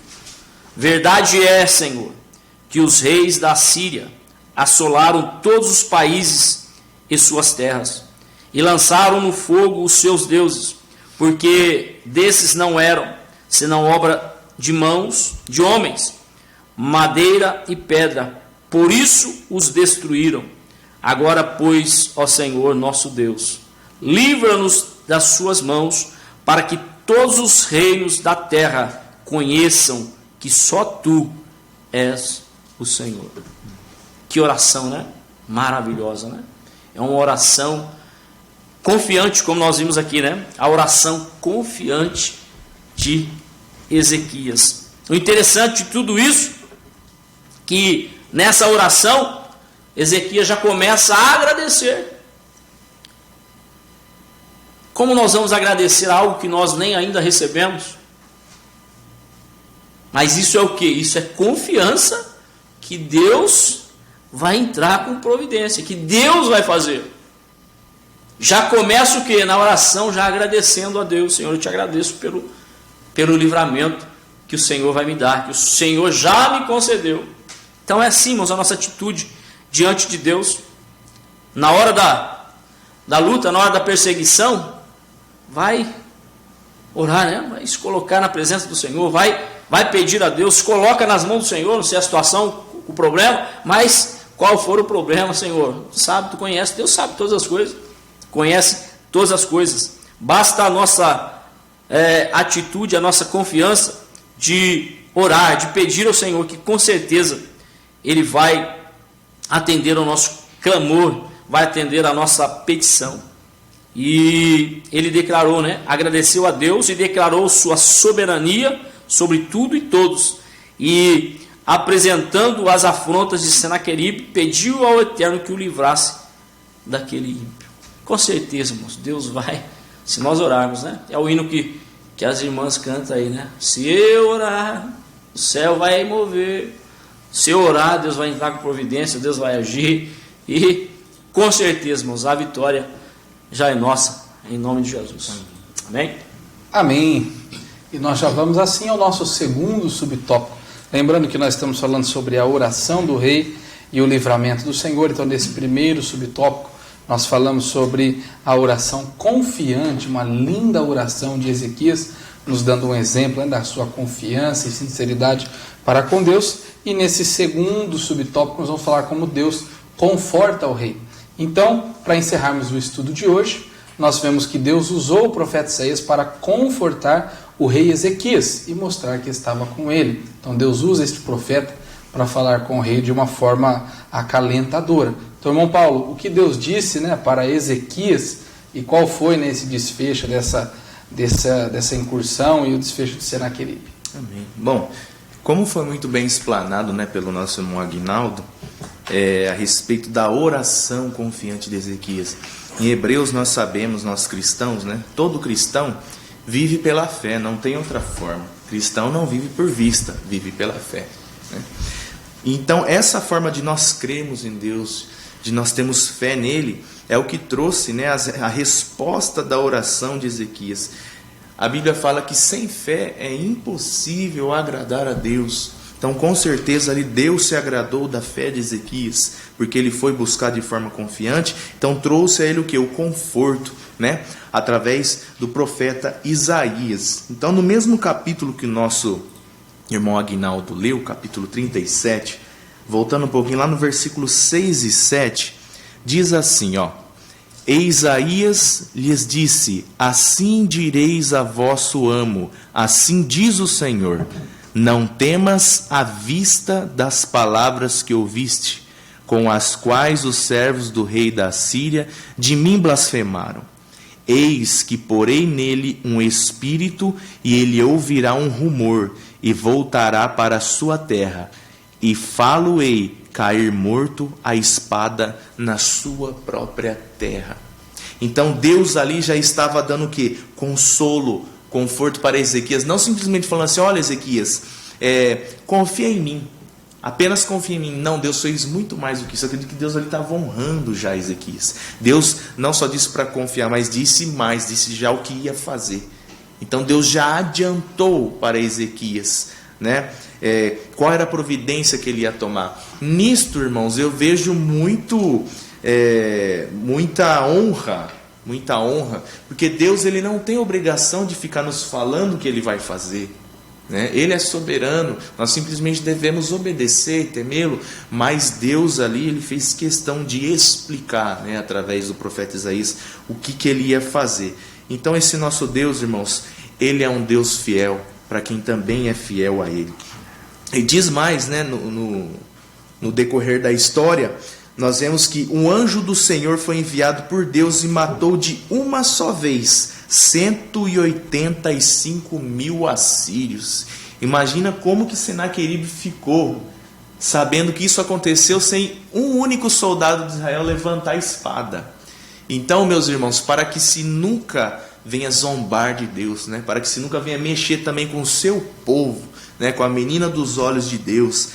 Verdade é, Senhor, que os reis da Síria assolaram todos os países e suas terras, e lançaram no fogo os seus deuses, porque desses não eram, senão obra de mãos de homens, madeira e pedra, por isso os destruíram. Agora, pois, ó Senhor nosso Deus, livra-nos das suas mãos, para que todos os reinos da terra conheçam que só tu és o Senhor. Que oração, né? Maravilhosa, né? É uma oração confiante, como nós vimos aqui, né? A oração confiante de Ezequias. O interessante de tudo isso, que nessa oração, Ezequias já começa a agradecer. Como nós vamos agradecer algo que nós nem ainda recebemos? Mas isso é o que? Isso é confiança que Deus vai entrar com providência, que Deus vai fazer. Já começa o que? Na oração, já agradecendo a Deus. Senhor, eu te agradeço pelo livramento que o Senhor vai me dar, que o Senhor já me concedeu. Então é assim, irmãos, a nossa atitude diante de Deus. Na hora da luta, na hora da perseguição, vai orar, né? Vai se colocar na presença do Senhor, vai pedir a Deus, se coloca nas mãos do Senhor, não sei a situação, o problema, mas qual for o problema, Senhor, tu sabe, tu conhece, Deus sabe todas as coisas, conhece todas as coisas. Basta a nossa atitude, a nossa confiança de orar, de pedir ao Senhor, que com certeza Ele vai atender ao nosso clamor, vai atender a nossa petição. E ele declarou, né? Agradeceu a Deus e declarou sua soberania sobre tudo e todos. E apresentando as afrontas de Senaqueribe, pediu ao Eterno que o livrasse daquele ímpio. Com certeza, irmãos, Deus vai, se nós orarmos, né? É o hino que as irmãs cantam aí, né? Se eu orar, o céu vai mover. Se eu orar, Deus vai entrar com providência, Deus vai agir. E com certeza, irmãos, a vitória já é nossa, em nome de Jesus. Amém? Amém. E nós já vamos assim ao nosso segundo subtópico. Lembrando que nós estamos falando sobre a oração do rei e o livramento do Senhor. Então, nesse primeiro subtópico, nós falamos sobre a oração confiante, uma linda oração de Ezequias, nos dando um exemplo, né, da sua confiança e sinceridade para com Deus. E nesse segundo subtópico, nós vamos falar como Deus conforta o rei. Então, para encerrarmos o estudo de hoje, nós vemos que Deus usou o profeta Isaías para confortar o rei Ezequias e mostrar que estava com ele. Então, Deus usa este profeta para falar com o rei de uma forma acalentadora. Então, irmão Paulo, o que Deus disse, né, para Ezequias e qual foi nesse desfecho dessa incursão e o desfecho de Senaqueribe. Amém. Bom, como foi muito bem explanado, né, pelo nosso irmão Aguinaldo, a respeito da oração confiante de Ezequias. Em Hebreus nós sabemos, nós cristãos, né, todo cristão vive pela fé, não tem outra forma. Cristão não vive por vista, vive pela fé, né? Então essa forma de nós crermos em Deus, de nós termos fé nele, é o que trouxe, né, a resposta da oração de Ezequias. A Bíblia fala que sem fé é impossível agradar a Deus. Então, com certeza, ali Deus se agradou da fé de Ezequias, porque ele foi buscar de forma confiante. Então, trouxe a ele o que? O conforto, né? Através do profeta Isaías. Então, no mesmo capítulo que o nosso irmão Aguinaldo leu, capítulo 37, voltando um pouquinho lá no versículo 6 e 7, diz assim, ó: E Isaías lhes disse: Assim direis a vosso amo, assim diz o Senhor: Não temas à vista das palavras que ouviste, com as quais os servos do rei da Síria de mim blasfemaram. Eis que porei nele um espírito, e ele ouvirá um rumor, e voltará para a sua terra, e fá-lo-ei cair morto a espada na sua própria terra. Então Deus ali já estava dando o quê? Consolo, conforto para Ezequias, não simplesmente falando assim: olha, Ezequias, confia em mim, apenas confia em mim. Não, Deus fez muito mais do que isso. Eu acredito que Deus ali estava honrando já Ezequias. Deus não só disse para confiar, mas disse mais, disse já o que ia fazer. Então Deus já adiantou para Ezequias, né? Qual era a providência que ele ia tomar. Nisto, irmãos, eu vejo muita honra, porque Deus ele não tem obrigação de ficar nos falando o que ele vai fazer, né? Ele é soberano, nós simplesmente devemos obedecer, temê-lo, mas Deus ali ele fez questão de explicar, né, através do profeta Isaías o que ele ia fazer. Então esse nosso Deus, irmãos, ele é um Deus fiel para quem também é fiel a ele. E diz mais, né, no decorrer da história, nós vemos que um anjo do Senhor foi enviado por Deus e matou de uma só vez 185.000 assírios. Imagina como que Senaqueribe ficou, sabendo que isso aconteceu sem um único soldado de Israel levantar a espada. Então, meus irmãos, para que se nunca venha zombar de Deus, né? Para que se nunca venha mexer também com o seu povo, né? Com a menina dos olhos de Deus,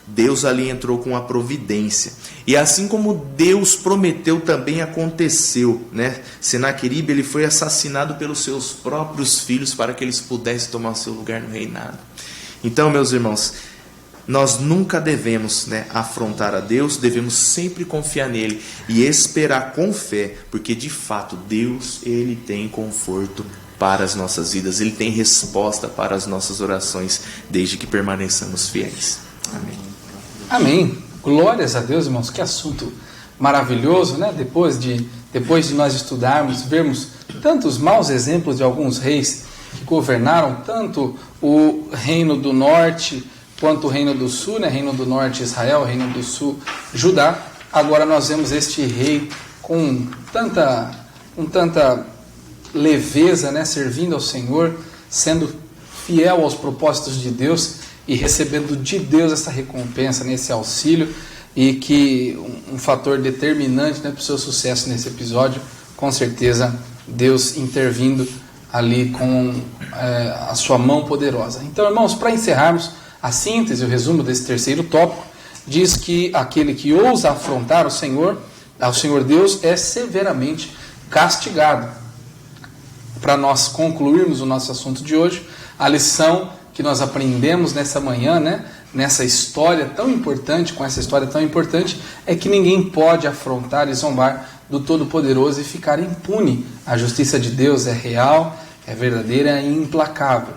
Deus ali entrou com a providência. E assim como Deus prometeu, também aconteceu, né? Senaqueribe ele foi assassinado pelos seus próprios filhos para que eles pudessem tomar seu lugar no reinado. Então, meus irmãos, nós nunca devemos, né, afrontar a Deus, devemos sempre confiar nele e esperar com fé, porque de fato Deus ele tem conforto para as nossas vidas, ele tem resposta para as nossas orações, desde que permaneçamos fiéis. Amém. Amém. Glórias a Deus, irmãos. Que assunto maravilhoso, né? Depois de nós estudarmos, vermos tantos maus exemplos de alguns reis que governaram tanto o reino do norte quanto o reino do sul, né? Reino do norte Israel, reino do sul Judá. Agora nós vemos este rei com tanta leveza, né? Servindo ao Senhor, sendo fiel aos propósitos de Deus e recebendo de Deus essa recompensa, nesse auxílio, e que um fator determinante, né, para o seu sucesso nesse episódio, com certeza Deus intervindo ali com a sua mão poderosa. Então, irmãos, para encerrarmos, a síntese, o resumo desse terceiro tópico, diz que aquele que ousa afrontar ao Senhor Deus, é severamente castigado. Para nós concluirmos o nosso assunto de hoje, a lição que nós aprendemos nessa manhã, né, nessa história tão importante, com essa história tão importante, é que ninguém pode afrontar e zombar do Todo-Poderoso e ficar impune. A justiça de Deus é real, é verdadeira e implacável.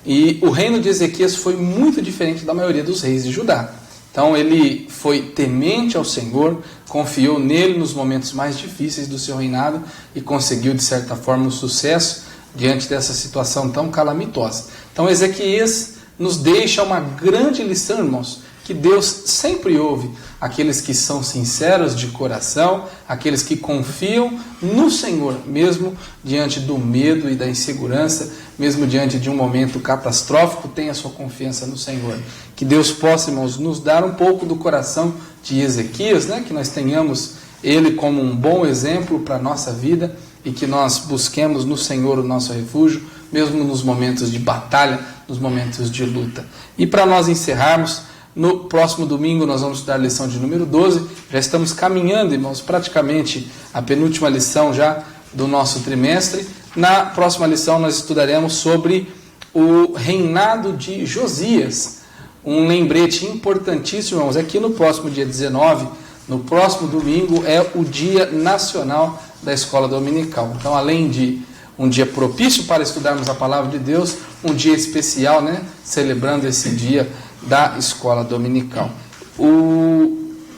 E o reino de Ezequias foi muito diferente da maioria dos reis de Judá. Então ele foi temente ao Senhor, confiou nele nos momentos mais difíceis do seu reinado e conseguiu, de certa forma, um sucesso diante dessa situação tão calamitosa. Então Ezequias nos deixa uma grande lição, irmãos, que Deus sempre ouve aqueles que são sinceros de coração, aqueles que confiam no Senhor, mesmo diante do medo e da insegurança, mesmo diante de um momento catastrófico, tenha sua confiança no Senhor. Que Deus possa, irmãos, nos dar um pouco do coração de Ezequias, que nós tenhamos ele como um bom exemplo para a nossa vida e que nós busquemos no Senhor o nosso refúgio, mesmo nos momentos de batalha, nos momentos de luta. E para nós encerrarmos, no próximo domingo nós vamos estudar a lição de número 12, já estamos caminhando, irmãos, praticamente a penúltima lição já do nosso trimestre. Na próxima lição nós estudaremos sobre o reinado de Josias. Um lembrete importantíssimo, irmãos, é que no próximo dia 19, no próximo domingo, é o Dia Nacional da Escola Dominical. Então, além de um dia propício para estudarmos a Palavra de Deus, um dia especial, celebrando esse dia da Escola Dominical.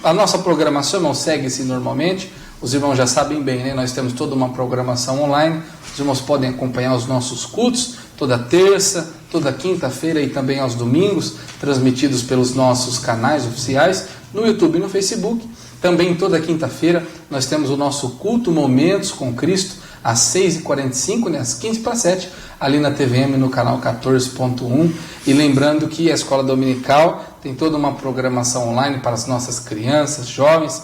A nossa programação, irmãos, segue-se normalmente. Os irmãos já sabem bem, nós temos toda uma programação online. Os irmãos podem acompanhar os nossos cultos toda terça, toda quinta-feira e também aos domingos, transmitidos pelos nossos canais oficiais no YouTube e no Facebook. Também toda quinta-feira nós temos o nosso culto Momentos com Cristo, às 6h45, às 6:45, ali na TVM, no canal 14.1. E lembrando que a Escola Dominical tem toda uma programação online para as nossas crianças, jovens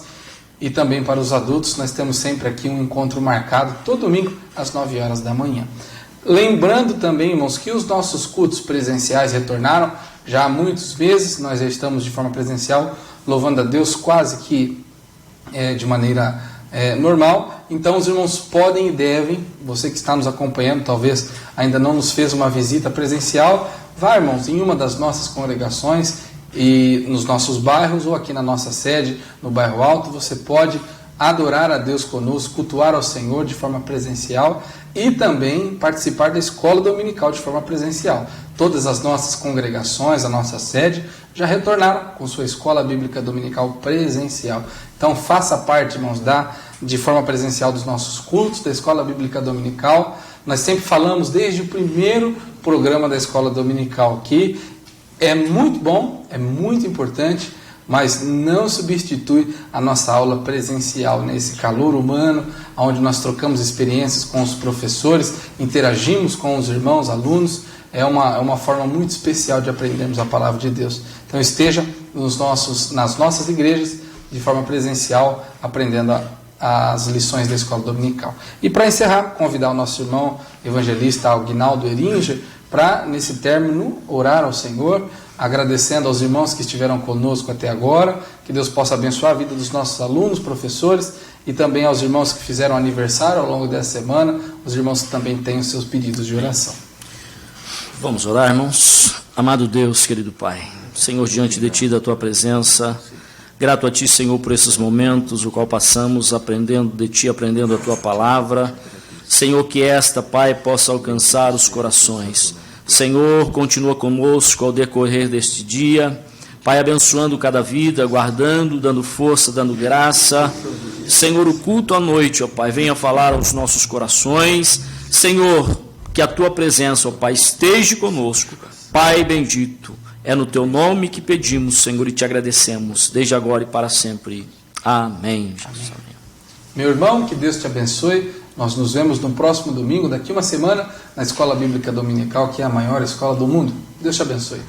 e também para os adultos. Nós temos sempre aqui um encontro marcado, todo domingo, às 9 horas da manhã. Lembrando também, irmãos, que os nossos cultos presenciais retornaram já há muitos meses. Nós já estamos de forma presencial, louvando a Deus quase que de maneira normal. Então os irmãos podem e devem, você que está nos acompanhando, talvez ainda não nos fez uma visita presencial, vá, irmãos, em uma das nossas congregações e nos nossos bairros, ou aqui na nossa sede, no Bairro Alto. Você pode adorar a Deus conosco, cultuar ao Senhor de forma presencial e também participar da Escola Dominical de forma presencial. Todas as nossas congregações, a nossa sede, já retornaram com sua Escola Bíblica Dominical presencial. Então faça parte, irmãos, de forma presencial dos nossos cultos, da Escola Bíblica Dominical. Nós sempre falamos desde o primeiro programa da Escola Dominical que é muito bom, é muito importante, mas não substitui a nossa aula presencial, nesse calor humano, onde nós trocamos experiências com os professores, interagimos com os irmãos, alunos. É uma forma muito especial de aprendermos a Palavra de Deus. Então esteja nas nossas igrejas, de forma presencial, aprendendo as lições da Escola Dominical. E para encerrar, convidar o nosso irmão evangelista Aguinaldo Eringer para, nesse término, orar ao Senhor, agradecendo aos irmãos que estiveram conosco até agora, que Deus possa abençoar a vida dos nossos alunos, professores, e também aos irmãos que fizeram aniversário ao longo dessa semana, os irmãos que também têm os seus pedidos de oração. Vamos orar, irmãos. Amado Deus, querido Pai, Senhor, diante de Ti, da Tua presença, grato a Ti, Senhor, por esses momentos, o qual passamos aprendendo de Ti, aprendendo a Tua palavra. Senhor, que esta, Pai, possa alcançar os corações. Senhor, continua conosco ao decorrer deste dia, Pai, abençoando cada vida, guardando, dando força, dando graça. Senhor, o culto à noite, ó Pai, venha falar aos nossos corações. Senhor, que a Tua presença, ó Pai, esteja conosco. Pai bendito, é no Teu nome que pedimos, Senhor, e Te agradecemos, desde agora e para sempre. Amém. Jesus. Amém. Meu irmão, que Deus te abençoe. Nós nos vemos no próximo domingo, daqui uma semana, na Escola Bíblica Dominical, que é a maior escola do mundo. Deus te abençoe.